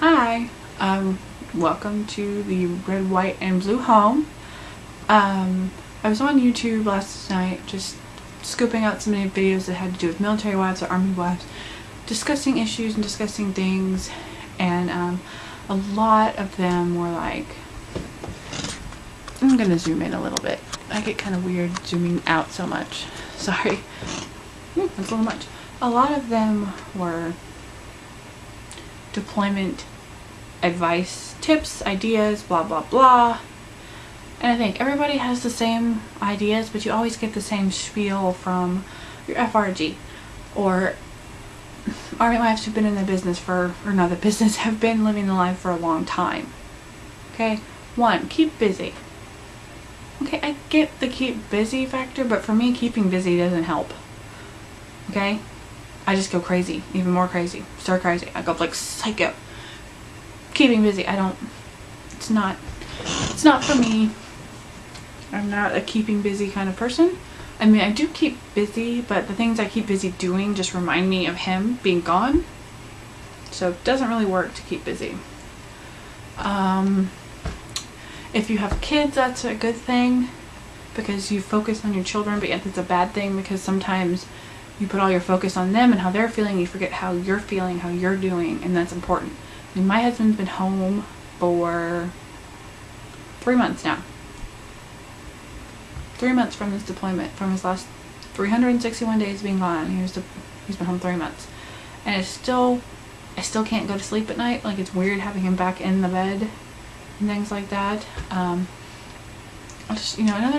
Hi, welcome to the Red, White, and Blue home. I was on YouTube last night just scooping out some videos that had to do with military wives or army wives, discussing issues and discussing things, and a lot of them were like, I'm gonna zoom in a little bit. I get kind of weird zooming out so much. Sorry. That's a little much. A lot of them were deployment advice, tips, ideas, blah blah blah. And I think everybody has the same ideas, but you always get the same spiel from your FRG or army wives who've been in the business have been living the life for a long time. Okay? 1, keep busy. Okay, I get the keep busy factor, but for me, keeping busy doesn't help. Okay? I just go crazy, even more crazy, stir crazy. I go like psycho. Keeping busy, it's not for me. I'm not a keeping busy kind of person. I mean, I do keep busy, but the things I keep busy doing just remind me of him being gone. So it doesn't really work to keep busy. If you have kids, that's a good thing because you focus on your children, but yet it's a bad thing because sometimes you put all your focus on them and how they're feeling. You forget how you're feeling, how you're doing, and that's important. I mean, my husband's been home for 3 months now. 3 months from this deployment, from his last 361 days being gone. He's been home 3 months, and I still can't go to sleep at night. Like, it's weird having him back in the bed and things like that. Another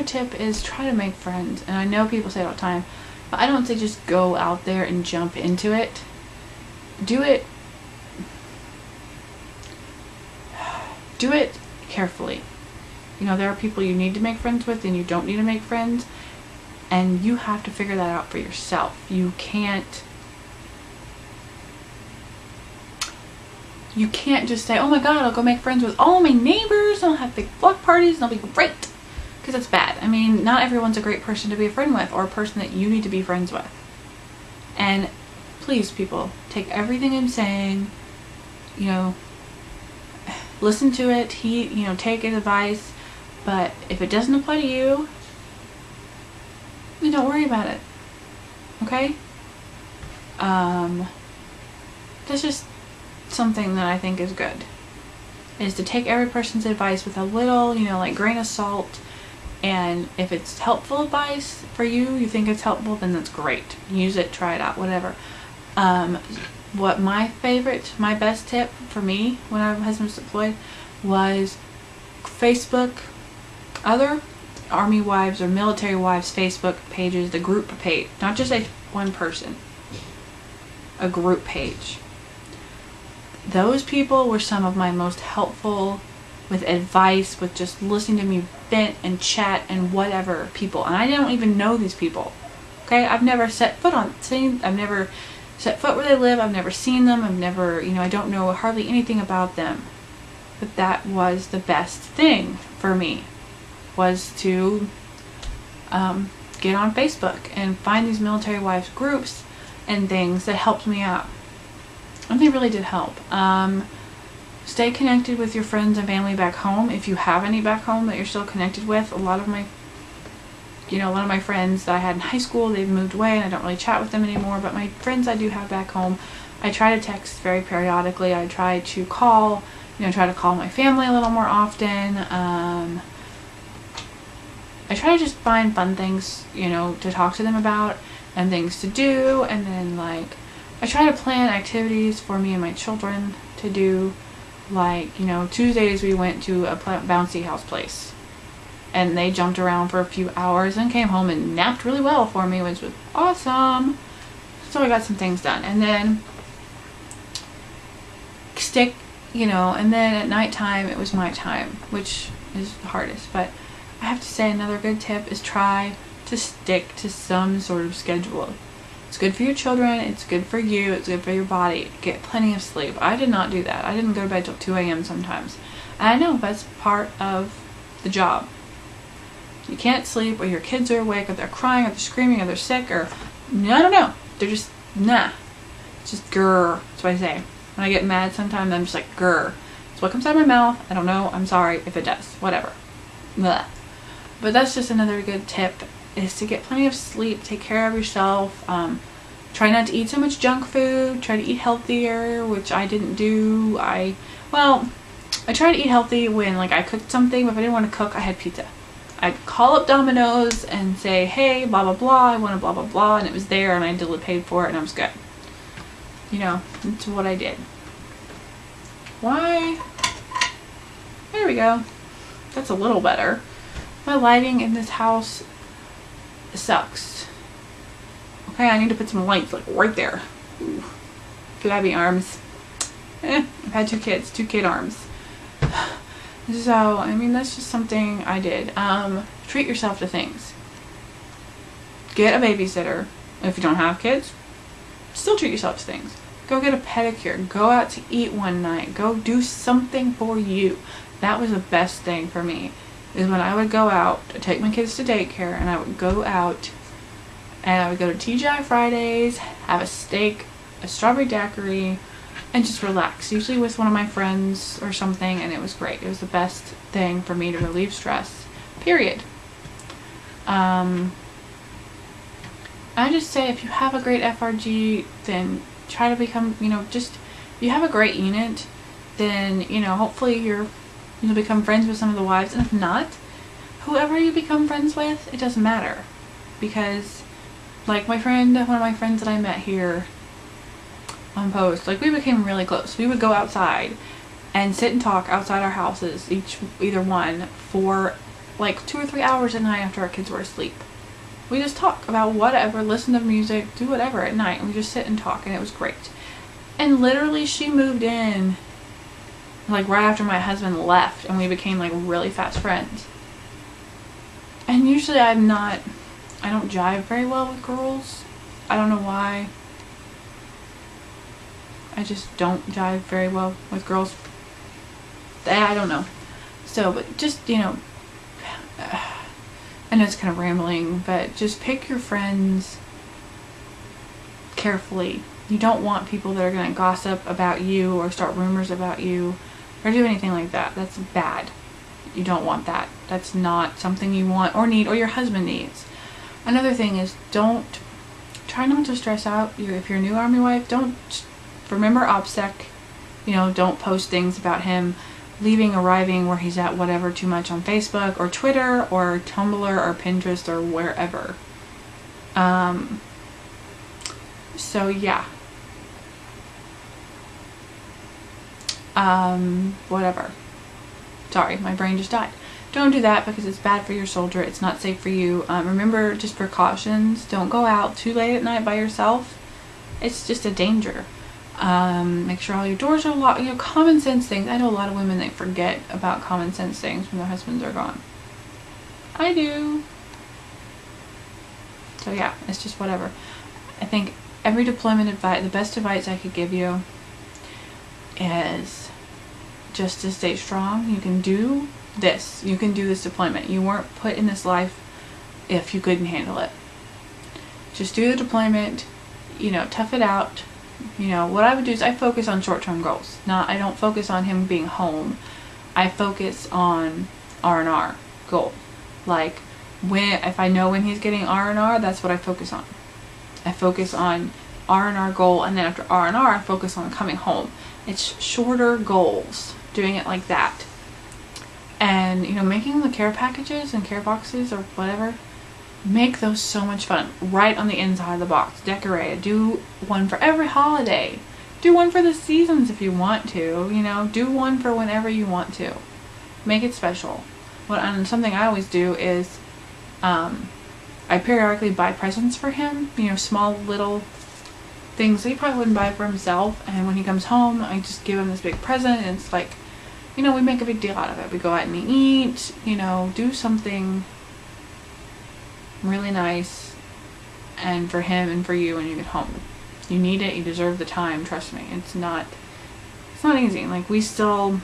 tip is try to make friends. And I know people say it all the time, but I don't say just go out there and jump into it. Do it carefully. There are people you need to make friends with and you don't need to make friends, and you have to figure that out for yourself. You can't just say, oh my god, I'll go make friends with all my neighbors and I'll have big block parties and I'll be great, because that's bad. I mean, not everyone's a great person to be a friend with or a person that you need to be friends with. And please, people, take everything I'm saying, listen to it, take advice, but if it doesn't apply to you, then don't worry about it. Okay? That's just something that I think is good, is to take every person's advice with a little, grain of salt. And if it's helpful advice for you, you think it's helpful, then that's great. Use it, try it out, whatever. What my best tip for me when my husband was deployed was Facebook, other army wives or military wives Facebook pages, the group page, not just one person, a group page. Those people were some of my most helpful with advice, with just listening to me vent and chat and whatever people. And I don't even know these people. Okay? I've never set foot where they live. I've never seen them. I've never, I don't know hardly anything about them. But that was the best thing for me, was to get on Facebook and find these military wives groups and things that helped me out. And they really did help. Stay connected with your friends and family back home, if you have any back home that you're still connected with. A lot of my friends that I had in high school, they've moved away and I don't really chat with them anymore, but my friends I do have back home, I try to text very periodically. I try to call, try to call my family a little more often. I try to just find fun things, to talk to them about and things to do, and then I try to plan activities for me and my children to do. Tuesdays we went to a bouncy house place, and they jumped around for a few hours and came home and napped really well for me, which was awesome. So I got some things done, and then and then at nighttime it was my time, which is the hardest. But I have to say, another good tip is try to stick to some sort of schedule. It's good for your children, it's good for you, it's good for your body. Get plenty of sleep. I did not do that. I didn't go to bed till 2 a.m. sometimes. And I know that's part of the job. You can't sleep, or your kids are awake, or they're crying, or they're screaming, or they're sick, or I don't know. They're just, nah. It's just grrr. That's what I say. When I get mad sometimes, I'm just like, grr. It's what comes out of my mouth. I don't know. I'm sorry if it does. Whatever. Blah. But that's just another good tip, is to get plenty of sleep, take care of yourself, try not to eat so much junk food, try to eat healthier, which I didn't do. I tried to eat healthy when like I cooked something, but if I didn't want to cook, I had pizza. I'd call up Domino's and say, hey, blah, blah, blah, I want a blah, blah, blah, and it was there, and I paid for it, and I was good. You know, that's what I did. Why? There we go. That's a little better. My lighting in this house sucks. Okay, I need to put some lights like right there. Ooh. Flabby arms. I've had 2 kids, 2 kid arms. So, I mean, that's just something I did. Treat yourself to things. Get a babysitter. If you don't have kids, still treat yourself to things. Go get a pedicure. Go out to eat one night. Go do something for you. That was the best thing for me, is when I would go out, take my kids to daycare, and I would go out and I would go to TGI Fridays, have a steak, a strawberry daiquiri, and just relax, usually with one of my friends or something, and it was great. It was the best thing for me to relieve stress, period. I just say, if you have a great FRG, then try to become, you know, just, if you have a great unit, then, you know, hopefully you'll become friends with some of the wives, and if not, whoever you become friends with, it doesn't matter, because, like one of my friends that I met here on post, like, we became really close. We would go outside and sit and talk outside our houses, either one, for like 2 or 3 hours at night after our kids were asleep. We just talk about whatever, listen to music, do whatever at night, and we just sit and talk, and it was great. And literally, she moved in like right after my husband left, and we became like really fast friends. And usually I don't jive very well with girls. I don't know why. I just don't jive very well with girls. I don't know. So, but just, you know, I know it's kind of rambling, but just pick your friends carefully. You don't want people that are going to gossip about you or start rumors about you or do anything like that. That's bad. You don't want that. That's not something you want or need, or your husband needs. Another thing is, try not to stress out. If you're a new Army wife, remember OPSEC. You know, don't post things about him leaving, arriving, where he's at, whatever, too much on Facebook or Twitter or Tumblr or Pinterest or wherever. So yeah. Whatever. Sorry, my brain just died. Don't do that, because it's bad for your soldier. It's not safe for you. Remember, just precautions. Don't go out too late at night by yourself. It's just a danger. Make sure all your doors are locked. You know, common sense things. I know a lot of women, they forget about common sense things when their husbands are gone. I do. So yeah, it's just whatever. I think every deployment advice, the best advice I could give you is just to stay strong. You can do this. You can do this deployment. You weren't put in this life if you couldn't handle it. Just do the deployment, you know, tough it out. You know, what I would do is I focus on short-term goals. I don't focus on him being home. I focus on R&R goal. Like, if I know when he's getting R&R, that's what I focus on. I focus on R&R goal, and then after R&R, I focus on coming home. It's shorter goals, doing it like that. And, you know, making the care packages and care boxes or whatever, make those so much fun. Right on the inside of the box, decorate it. Do one for every holiday. Do one for the seasons if you want to, you know. Do one for whenever you want to. Make it special. And something I always do is, I periodically buy presents for him, you know, small little things that he probably wouldn't buy for himself, and when he comes home, I just give him this big present, and it's like, you know, we make a big deal out of it. We go out and eat, you know, do something really nice, and for him and for you when you get home. You need it, you deserve the time, trust me. It's not easy. Like, he's only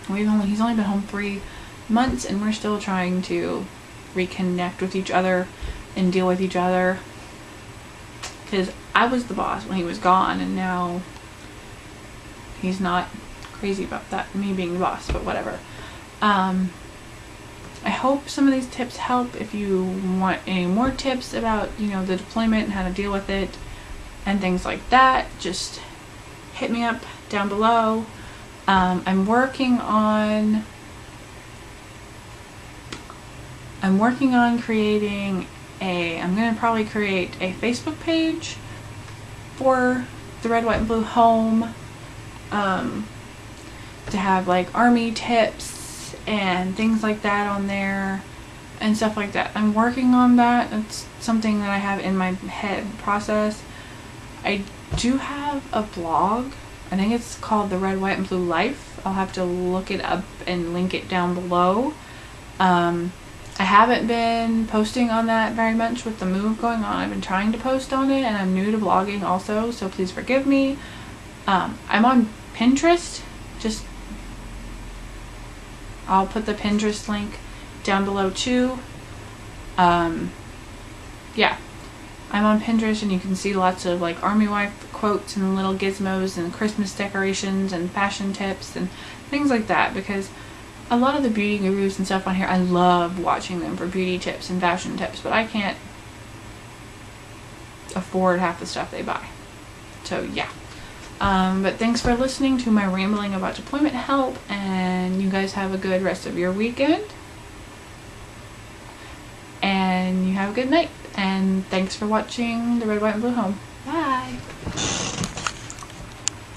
been home 3 months, and we're still trying to reconnect with each other and deal with each other, because I was the boss when he was gone, and now he's not crazy about that, me being the boss, but whatever. I hope some of these tips help. If you want any more tips about, you know, the deployment and how to deal with it and things like that, just hit me up down below. I'm working on creating I'm going to probably create a Facebook page for the Red, White, and Blue home, to have like army tips and things like that on there and stuff like that. I'm working on that. It's something that I have in my head process. I do have a blog. I think it's called The Red, White, and Blue Life. I'll have to look it up and link it down below. I haven't been posting on that very much with the move going on. I've been trying to post on it, and I'm new to blogging also, so please forgive me. I'm on Pinterest. I'll put the Pinterest link down below too. Yeah, I'm on Pinterest, and you can see lots of like army wife quotes and little gizmos and Christmas decorations and fashion tips and things like that, because a lot of the beauty gurus and stuff on here, I love watching them for beauty tips and fashion tips, but I can't afford half the stuff they buy. So yeah. But thanks for listening to my rambling about deployment help, and you guys have a good rest of your weekend. And you have a good night. And thanks for watching the Red, White, and Blue home. Bye!